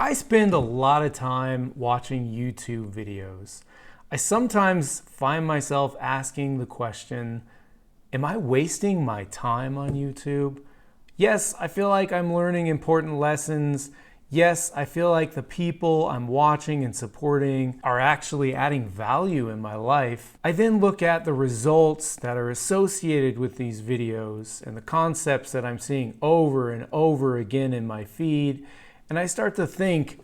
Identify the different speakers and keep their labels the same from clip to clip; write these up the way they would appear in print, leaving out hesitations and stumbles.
Speaker 1: I spend a lot of time watching YouTube videos. I sometimes find myself asking the question, am I wasting my time on YouTube? Yes, I feel like I'm learning important lessons. Yes, I feel like the people I'm watching and supporting are actually adding value in my life. I then look at the results that are associated with these videos and the concepts that I'm seeing over and over again in my feed, and I start to think,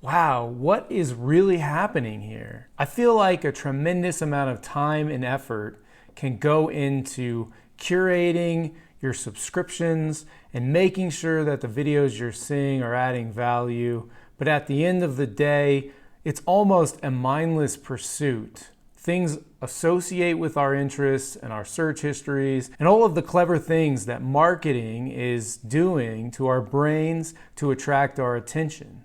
Speaker 1: wow, what is really happening here? I feel like a tremendous amount of time and effort can go into curating your subscriptions and making sure that the videos you're seeing are adding value. But at the end of the day, it's almost a mindless pursuit. Things associate with our interests and our search histories and all of the clever things that marketing is doing to our brains to attract our attention.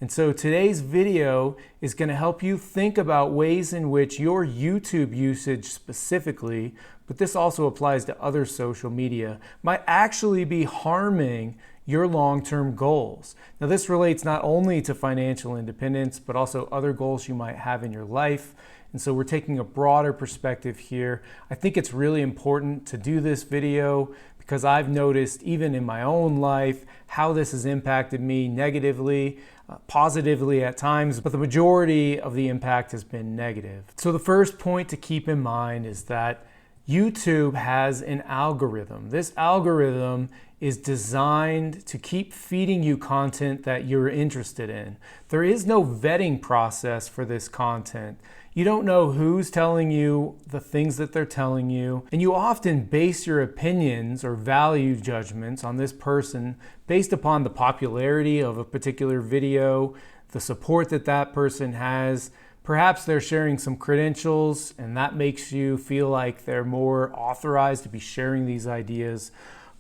Speaker 1: And so today's video is going to help you think about ways in which your YouTube usage specifically, but this also applies to other social media, might actually be harming your long-term goals. Now, this relates not only to financial independence, but also other goals you might have in your life. And so we're taking a broader perspective here. I think it's really important to do this video because I've noticed even in my own life how this has impacted me negatively, positively at times, but the majority of the impact has been negative. So the first point to keep in mind is that YouTube has an algorithm. This algorithm is designed to keep feeding you content that you're interested in. There is no vetting process for this content. You don't know who's telling you the things that they're telling you, and you often base your opinions or value judgments on this person based upon the popularity of a particular video, the support that that person has. Perhaps they're sharing some credentials, and that makes you feel like they're more authorized to be sharing these ideas.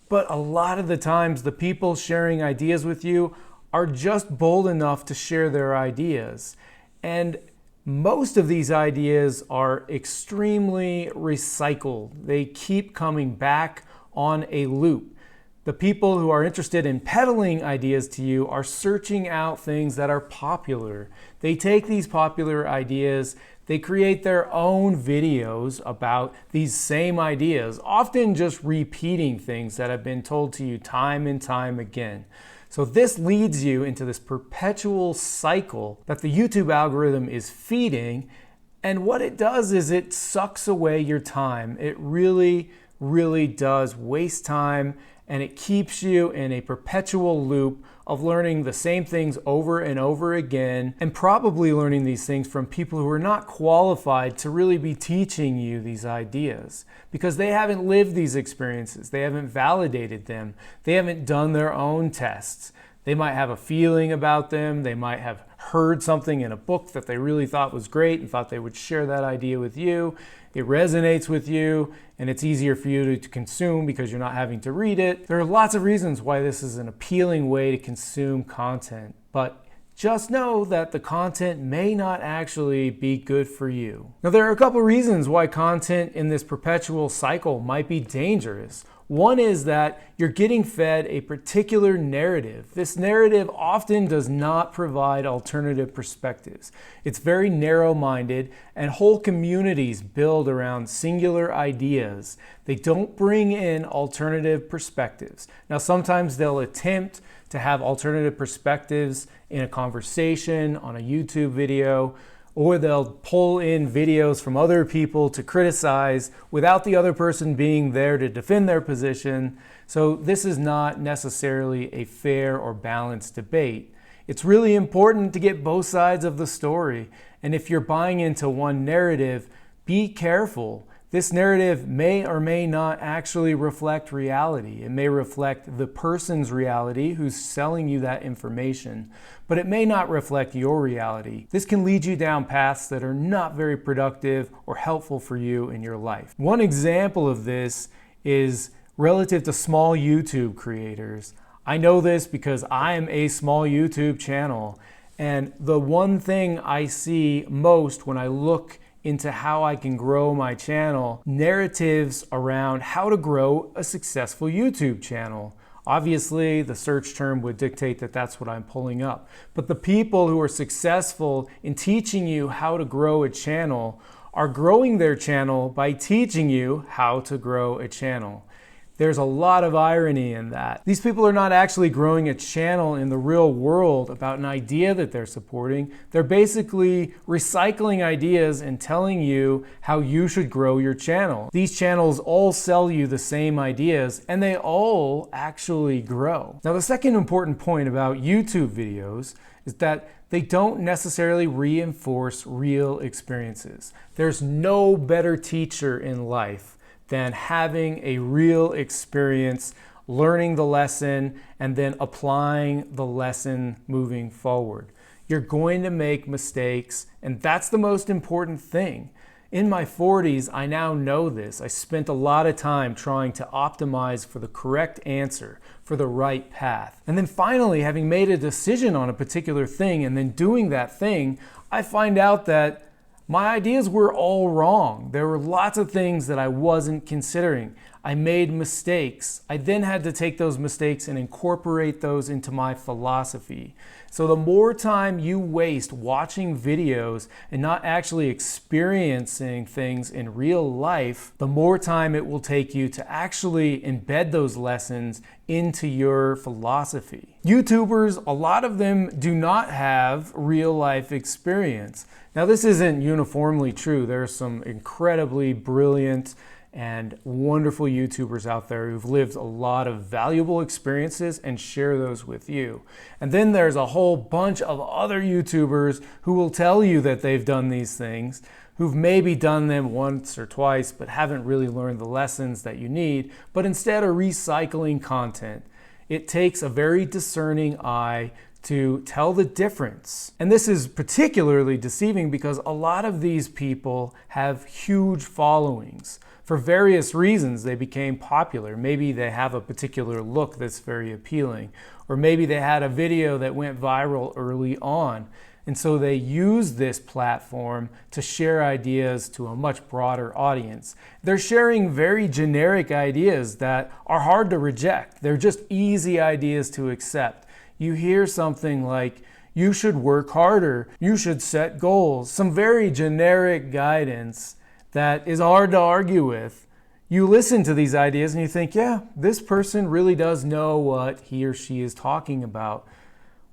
Speaker 1: But a lot of the times, the people sharing ideas with you are just bold enough to share their ideas. And most of these ideas are extremely recycled. They keep coming back on a loop. The people who are interested in peddling ideas to you are searching out things that are popular. They take these popular ideas, they create their own videos about these same ideas, often just repeating things that have been told to you time and time again. So this leads you into this perpetual cycle that the YouTube algorithm is feeding, and what it does is it sucks away your time. It really, really does waste time, and it keeps you in a perpetual loop of learning the same things over and over again, and probably learning these things from people who are not qualified to really be teaching you these ideas because they haven't lived these experiences, they haven't validated them, they haven't done their own tests. They might have a feeling about them, they might have heard something in a book that they really thought was great and thought they would share that idea with you. It resonates with you and it's easier for you to consume because you're not having to read it. There are lots of reasons why this is an appealing way to consume content, but just know that the content may not actually be good for you. Now, there are a couple reasons why content in this perpetual cycle might be dangerous. One is that you're getting fed a particular narrative. This narrative often does not provide alternative perspectives. It's very narrow-minded, and whole communities build around singular ideas. They don't bring in alternative perspectives. Now, sometimes they'll attempt to have alternative perspectives in a conversation, on a YouTube video, or they'll pull in videos from other people to criticize without the other person being there to defend their position. So this is not necessarily a fair or balanced debate. It's really important to get both sides of the story. And if you're buying into one narrative, be careful. This narrative may or may not actually reflect reality. It may reflect the person's reality who's selling you that information, but it may not reflect your reality. This can lead you down paths that are not very productive or helpful for you in your life. One example of this is relative to small YouTube creators. I know this because I'm a small YouTube channel, and the one thing I see most when I look into how I can grow my channel, narratives around how to grow a successful YouTube channel. Obviously, the search term would dictate that that's what I'm pulling up. But the people who are successful in teaching you how to grow a channel are growing their channel by teaching you how to grow a channel. There's a lot of irony in that. These people are not actually growing a channel in the real world about an idea that they're supporting. They're basically recycling ideas and telling you how you should grow your channel. These channels all sell you the same ideas and they all actually grow. Now, the second important point about YouTube videos is that they don't necessarily reinforce real experiences. There's no better teacher in life than having a real experience, learning the lesson, and then applying the lesson moving forward. You're going to make mistakes, and that's the most important thing. In my 40s, I now know this. I spent a lot of time trying to optimize for the correct answer, for the right path. And then finally, having made a decision on a particular thing and then doing that thing, I find out that my ideas were all wrong. There were lots of things that I wasn't considering. I made mistakes. I then had to take those mistakes and incorporate those into my philosophy. So the more time you waste watching videos and not actually experiencing things in real life, the more time it will take you to actually embed those lessons into your philosophy. YouTubers, a lot of them do not have real life experience. Now, this isn't uniformly true. There are some incredibly brilliant and wonderful YouTubers out there who've lived a lot of valuable experiences and share those with you. And then there's a whole bunch of other YouTubers who will tell you that they've done these things, who've maybe done them once or twice, but haven't really learned the lessons that you need, but instead are recycling content. It takes a very discerning eye to tell the difference. And this is particularly deceiving because a lot of these people have huge followings. For various reasons, they became popular. Maybe they have a particular look that's very appealing, or maybe they had a video that went viral early on. And so they use this platform to share ideas to a much broader audience. They're sharing very generic ideas that are hard to reject. They're just easy ideas to accept. You hear something like, you should work harder, you should set goals, some very generic guidance that is hard to argue with. You listen to these ideas and you think, yeah, this person really does know what he or she is talking about.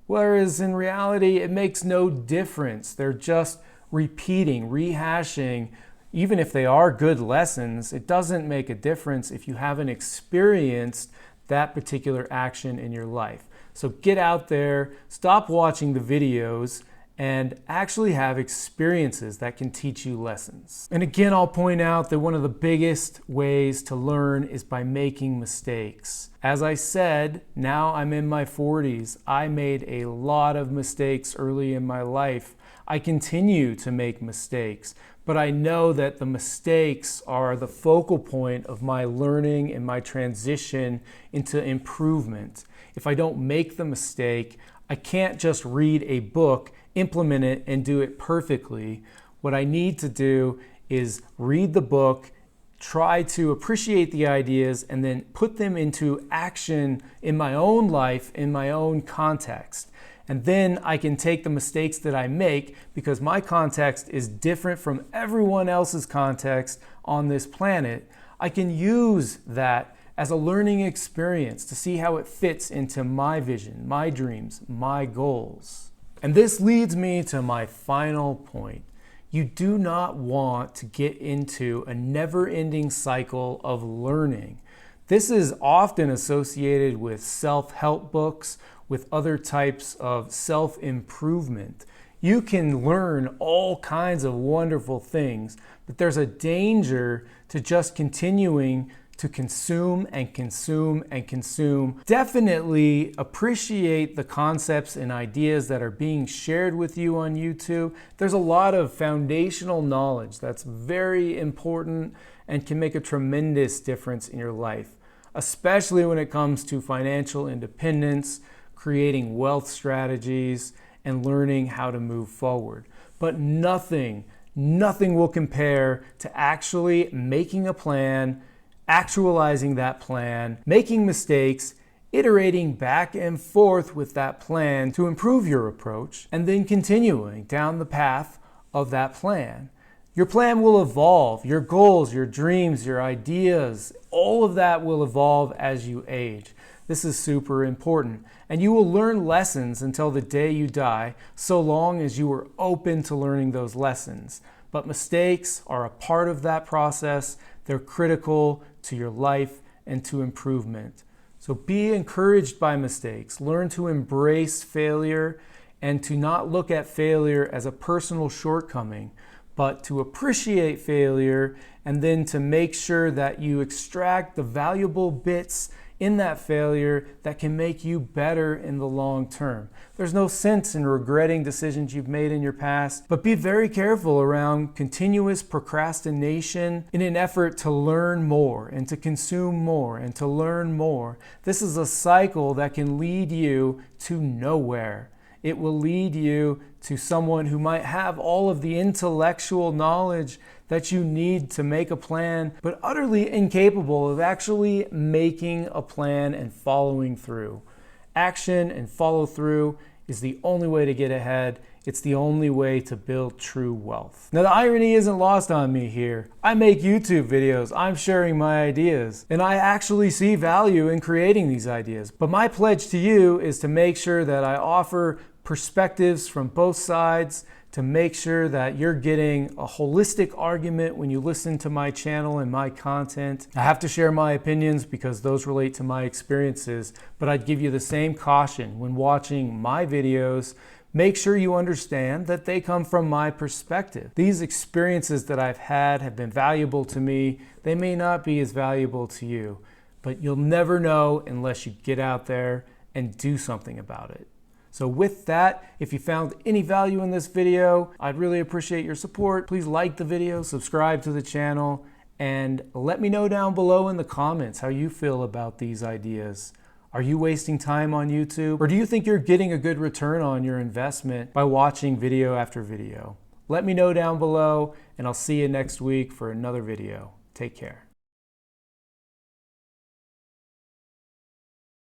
Speaker 1: Whereas in reality, it makes no difference. They're just repeating, rehashing. Even if they are good lessons, it doesn't make a difference if you haven't experienced that particular action in your life. So get out there, stop watching the videos, and actually have experiences that can teach you lessons. And again, I'll point out that one of the biggest ways to learn is by making mistakes. As I said, now I'm in my 40s. I made a lot of mistakes early in my life. I continue to make mistakes, but I know that the mistakes are the focal point of my learning and my transition into improvement. If I don't make the mistake, I can't just read a book, implement it, and do it perfectly. What I need to do is read the book, try to appreciate the ideas, and then put them into action in my own life, in my own context. And then I can take the mistakes that I make, because my context is different from everyone else's context on this planet. I can use that as a learning experience to see how it fits into my vision, my dreams, my goals. And this leads me to my final point. You do not want to get into a never-ending cycle of learning. This is often associated with self-help books, with other types of self-improvement. You can learn all kinds of wonderful things, but there's a danger to just continuing to consume and consume and consume. Definitely appreciate the concepts and ideas that are being shared with you on YouTube. There's a lot of foundational knowledge that's very important and can make a tremendous difference in your life, especially when it comes to financial independence, creating wealth strategies, and learning how to move forward. But nothing will compare to actually making a plan, actualizing that plan, making mistakes, iterating back and forth with that plan to improve your approach, and then continuing down the path of that plan. Your plan will evolve. Your goals, your dreams, your ideas, all of that will evolve as you age. This is super important. And you will learn lessons until the day you die, so long as you are open to learning those lessons. But mistakes are a part of that process. They're critical to your life and to improvement. So be encouraged by mistakes. Learn to embrace failure and to not look at failure as a personal shortcoming, but to appreciate failure and then to make sure that you extract the valuable bits in that failure that can make you better in the long term. There's no sense in regretting decisions you've made in your past, but be very careful around continuous procrastination in an effort to learn more and to consume more and to learn more. This is a cycle that can lead you to nowhere. It will lead you to someone who might have all of the intellectual knowledge that you need to make a plan, but utterly incapable of actually making a plan and following through. Action and follow through is the only way to get ahead. It's the only way to build true wealth. Now, the irony isn't lost on me here. I make YouTube videos, I'm sharing my ideas, and I actually see value in creating these ideas. But my pledge to you is to make sure that I offer perspectives from both sides, to make sure that you're getting a holistic argument when you listen to my channel and my content. I have to share my opinions because those relate to my experiences, but I'd give you the same caution when watching my videos. Make sure you understand that they come from my perspective. These experiences that I've had have been valuable to me. They may not be as valuable to you, but you'll never know unless you get out there and do something about it. So with that, if you found any value in this video, I'd really appreciate your support. Please like the video, subscribe to the channel, and let me know down below in the comments how you feel about these ideas. Are you wasting time on YouTube? Or do you think you're getting a good return on your investment by watching video after video? Let me know down below, and I'll see you next week for another video. Take care.